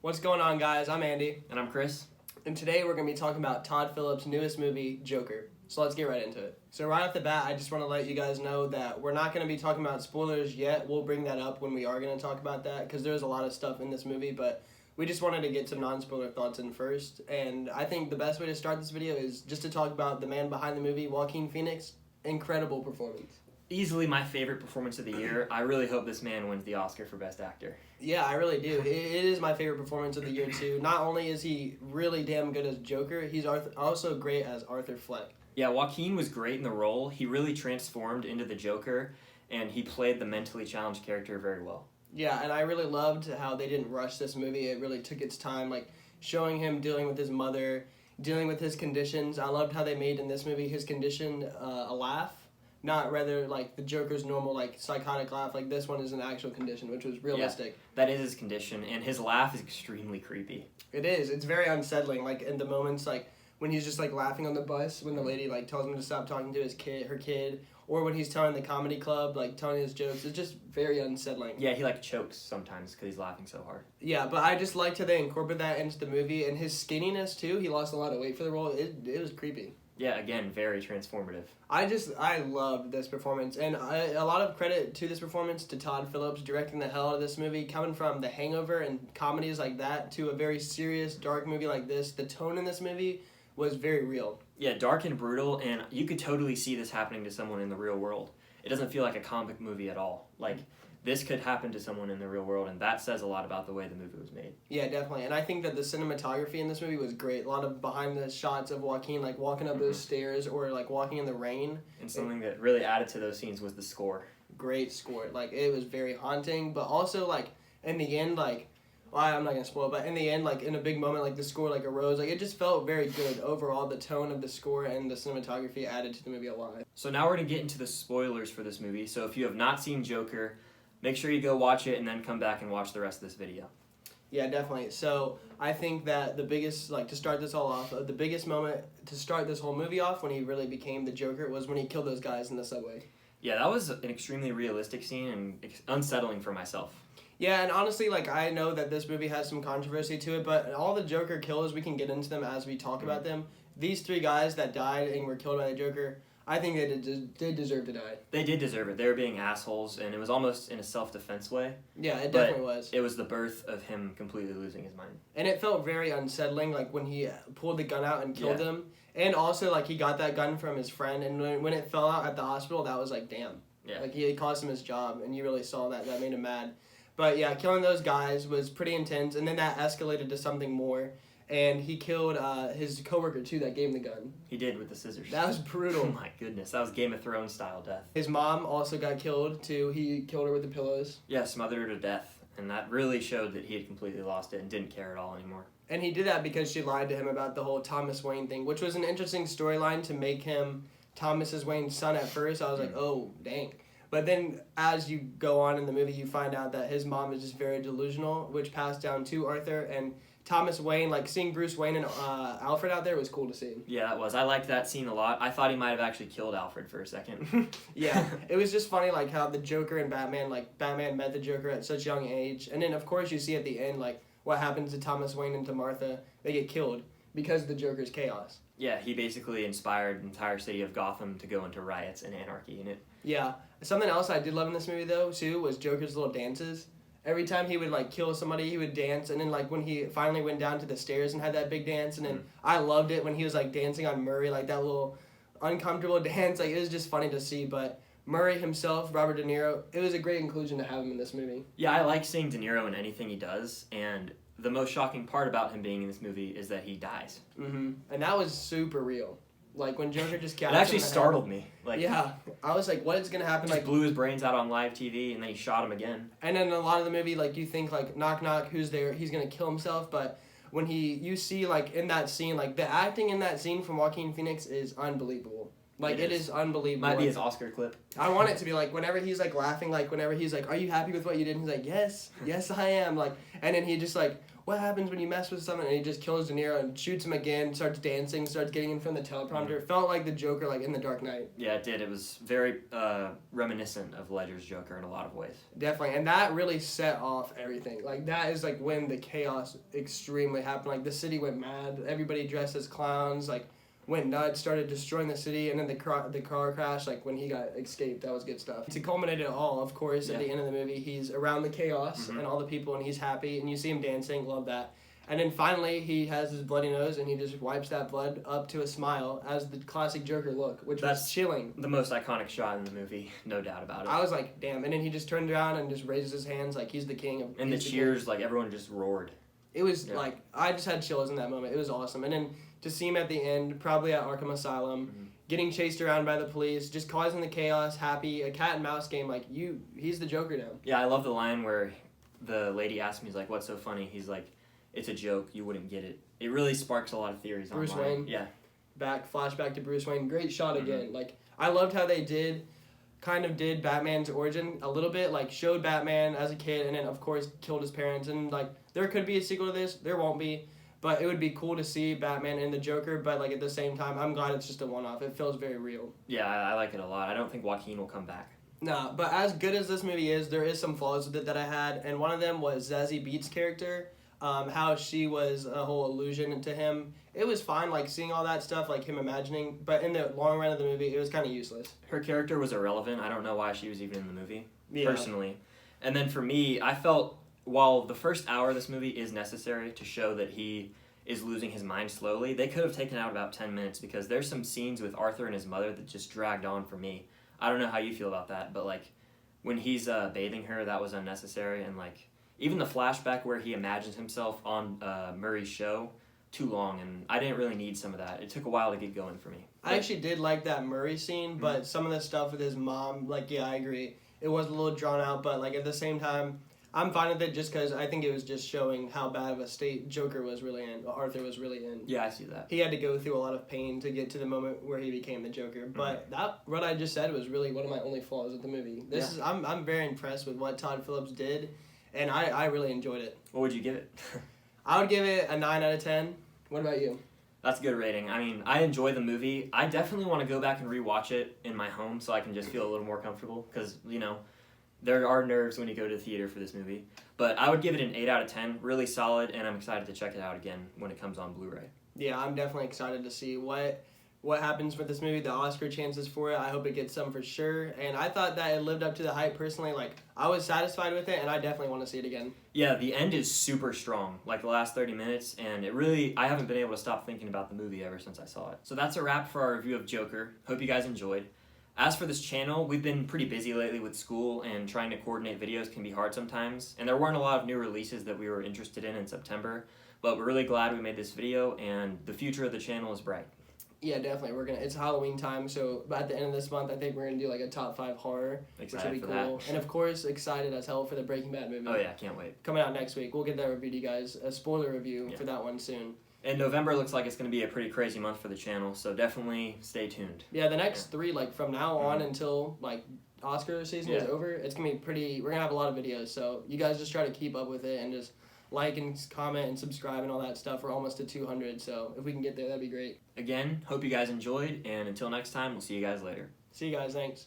What's going on, guys? I'm Andy. And I'm Chris. And today we're going to be talking about Todd Phillips' newest movie, Joker. So let's get right into it. So right off the bat, I just want to let you guys know that we're not going to be talking about spoilers yet. We'll bring that up when we are going to talk about that because there's a lot of stuff in this movie, but we just wanted to get some non-spoiler thoughts in first. And I think the best way to start this video is just to talk about the man behind the movie, Joaquin Phoenix. Incredible performance. Easily my favorite performance of the year. I really hope this man wins the Oscar for Best Actor. Yeah, I really do. It is my favorite performance of the year, too. Not only is he really damn good as Joker, he's also great as Arthur Fleck. Yeah, Joaquin was great in the role. He really transformed into the Joker, and he played the mentally challenged character very well. Yeah, and I really loved how they didn't rush this movie. It really took its time, like showing him dealing with his mother, dealing with his conditions. I loved how they made in this movie his condition a laugh. Not rather like the Joker's normal like psychotic laugh. Like this one is an actual condition, which was realistic. Yeah, that is his condition, and his laugh is extremely creepy. It is. It's very unsettling. Like in the moments like when he's just like laughing on the bus when the lady like tells him to stop talking to her kid, or when he's telling the comedy club like telling his jokes. It's just very unsettling. Yeah, he like chokes sometimes because he's laughing so hard. Yeah, but I just liked how they incorporated that into the movie, and his skinniness too. He lost a lot of weight for the role. It was creepy. Yeah, again, very transformative. I loved this performance, and a lot of credit to this performance to Todd Phillips directing the hell out of this movie, coming from The Hangover and comedies like that to a very serious, dark movie like this. The tone in this movie was very real. Yeah, dark and brutal, and you could totally see this happening to someone in the real world. It doesn't feel like a comic movie at all. Like, this could happen to someone in the real world, and that says a lot about the way the movie was made. Yeah, definitely. And I think that the cinematography in this movie was great. A lot of behind the shots of Joaquin, like walking up those stairs or like walking in the rain. And something that really added to those scenes was the score. Great score. Like, it was very haunting, but also, like, in the end, like, well, I'm not going to spoil, but in the end, like, in a big moment, like, the score, like, arose. Like, it just felt very good. Overall, the tone of the score and the cinematography added to the movie a lot. So now we're going to get into the spoilers for this movie. So if you have not seen Joker, make sure you go watch it and then come back and watch the rest of this video. Yeah, definitely. So I think that the biggest, like, to start this all off, the biggest moment to start this whole movie off when he really became the Joker was when he killed those guys in the subway. Yeah, that was an extremely realistic scene and unsettling for myself. Yeah, and honestly, like, I know that this movie has some controversy to it, but all the Joker kills, we can get into them as we talk about them. These three guys that died and were killed by the Joker, I think they did deserve to die. They did deserve it. They were being assholes, and it was almost in a self-defense way. Yeah, it definitely was. It was the birth of him completely losing his mind. And it felt very unsettling, like, when he pulled the gun out and killed them. And also, like, he got that gun from his friend, and when it fell out at the hospital, that was like, damn. Yeah. Like, it cost him his job, and you really saw that. That made him mad. But, yeah, killing those guys was pretty intense, and then that escalated to something more. And he killed his coworker too that gave him the gun. He did with the scissors. That was brutal. Oh my goodness, that was Game of Thrones style death. His mom also got killed too. He killed her with the pillows. Yeah, smothered her to death. And that really showed that he had completely lost it and didn't care at all anymore. And he did that because she lied to him about the whole Thomas Wayne thing, which was an interesting storyline to make him Thomas Wayne's son at first. I was like, oh, dang. But then as you go on in the movie, you find out that his mom is just very delusional, which passed down to Arthur. And Thomas Wayne, like seeing Bruce Wayne and Alfred out there was cool to see. Yeah, that was. I liked that scene a lot. I thought he might have actually killed Alfred for a second. Yeah, it was just funny like how the Joker and Batman, like Batman met the Joker at such a young age. And then of course you see at the end like what happens to Thomas Wayne and to Martha. They get killed because of the Joker's chaos. Yeah, he basically inspired the entire city of Gotham to go into riots and anarchy in it. Yeah. Something else I did love in this movie though too was Joker's little dances. Every time he would, like, kill somebody, he would dance, and then, like, when he finally went down to the stairs and had that big dance, and then I loved it when he was, like, dancing on Murray, like, that little uncomfortable dance. Like, it was just funny to see, but Murray himself, Robert De Niro, it was a great inclusion to have him in this movie. Yeah, I like seeing De Niro in anything he does, and the most shocking part about him being in this movie is that he dies. Mm-hmm. And that was super real. Like, when Joker just It actually startled me. Like, yeah. I was like, what is going to happen? Just like, blew his brains out on live TV, and then he shot him again. And then a lot of the movie, like, you think, like, knock, knock, who's there? He's going to kill himself. But when you see, like, in that scene, like, the acting in that scene from Joaquin Phoenix is unbelievable. Like, it is unbelievable. Might be his Oscar clip. I want it to be, like, whenever he's, like, laughing, like, whenever he's, like, are you happy with what you did? And he's like, yes, I am. Like, and then he just, like, what happens when you mess with someone? And he just kills De Niro and shoots him again, starts dancing, starts getting in from the teleprompter. It felt like the Joker, like, in The Dark Knight. Yeah, it did. It was very reminiscent of Ledger's Joker in a lot of ways. Definitely, and that really set off everything. Like, that is, like, when the chaos extremely happened. Like, the city went mad. Everybody dressed as clowns, like, went nuts, started destroying the city, and then the car crash, like, when he got escaped, that was good stuff. To culminate it all, of course, at the end of the movie, he's around the chaos and all the people, and he's happy, and you see him dancing, love that. And then finally, he has his bloody nose, and he just wipes that blood up to a smile as the classic Joker look, which was chilling. The most iconic shot in the movie, no doubt about it. I was like, damn. And then he just turned around and just raises his hands like he's the king of... And the cheers, like, everyone just roared. It was, like, I just had chills in that moment. It was awesome. And then to see him at the end, probably at Arkham Asylum, getting chased around by the police, just causing the chaos, happy, a cat and mouse game, like, he's the Joker now. Yeah, I love the line where the lady asked me, he's like, what's so funny? He's like, it's a joke, you wouldn't get it. It really sparks a lot of theories online. Bruce Wayne. Yeah. Flashback to Bruce Wayne. Great shot again. Like, I loved how they did Batman's origin a little bit, like, showed Batman as a kid, and then, of course, killed his parents, and, like, there could be a sequel to this, there won't be, but it would be cool to see Batman and the Joker, but, like, at the same time, I'm glad it's just a one-off. It feels very real. Yeah, I like it a lot. I don't think Joaquin will come back. Nah, but as good as this movie is, there is some flaws with it that I had, and one of them was Zazie Beetz' character, how she was a whole illusion to him. It was fine, like, seeing all that stuff, like, him imagining, but in the long run of the movie, it was kind of useless. Her character was irrelevant. I don't know why she was even in the movie, personally. And then for me, I felt, while the first hour of this movie is necessary to show that he is losing his mind slowly, they could have taken out about 10 minutes, because there's some scenes with Arthur and his mother that just dragged on for me. I don't know how you feel about that, but, like, when he's bathing her, that was unnecessary, and, like, even the flashback where he imagines himself on Murray's show, too long, and I didn't really need some of that. It took a while to get going for me. I actually did like that Murray scene, but some of the stuff with his mom, like, yeah, I agree. It was a little drawn out, but, like, at the same time, I'm fine with it just because I think it was just showing how bad of a state Joker was really in, Arthur was really in. Yeah, I see that. He had to go through a lot of pain to get to the moment where he became the Joker. But that, what I just said, was really one of my only flaws with the movie. I'm very impressed with what Todd Phillips did, and I really enjoyed it. What would you give it? I would give it a 9 out of 10. What about you? That's a good rating. I mean, I enjoy the movie. I definitely want to go back and rewatch it in my home so I can just feel a little more comfortable, because, you know, there are nerves when you go to the theater for this movie. But I would give it an 8 out of 10. Really solid, and I'm excited to check it out again when it comes on Blu-ray. Yeah, I'm definitely excited to see what happens with this movie, the Oscar chances for it. I hope it gets some for sure. And I thought that it lived up to the hype personally. Like, I was satisfied with it, and I definitely want to see it again. Yeah, the end is super strong, like the last 30 minutes, and it really, I haven't been able to stop thinking about the movie ever since I saw it. So that's a wrap for our review of Joker. Hope you guys enjoyed. As for this channel, we've been pretty busy lately with school, and trying to coordinate videos can be hard sometimes. And there weren't a lot of new releases that we were interested in September, but we're really glad we made this video, and the future of the channel is bright. Yeah, definitely. It's Halloween time, so at the end of this month, I think we're gonna do like a top 5 horror, Excited which will be for cool. That. And of course, excited as hell for the Breaking Bad movie. Oh yeah, can't wait. Coming out next week. We'll get that review to you guys, a spoiler review for that one soon. And November looks like it's going to be a pretty crazy month for the channel, so definitely stay tuned. Yeah, the next 3, like from now on until like Oscar season is over, it's going to be pretty, we're going to have a lot of videos, so you guys just try to keep up with it and just like and comment and subscribe and all that stuff. We're almost to 200, so if we can get there, that'd be great. Again, hope you guys enjoyed, and until next time, we'll see you guys later. See you guys, thanks.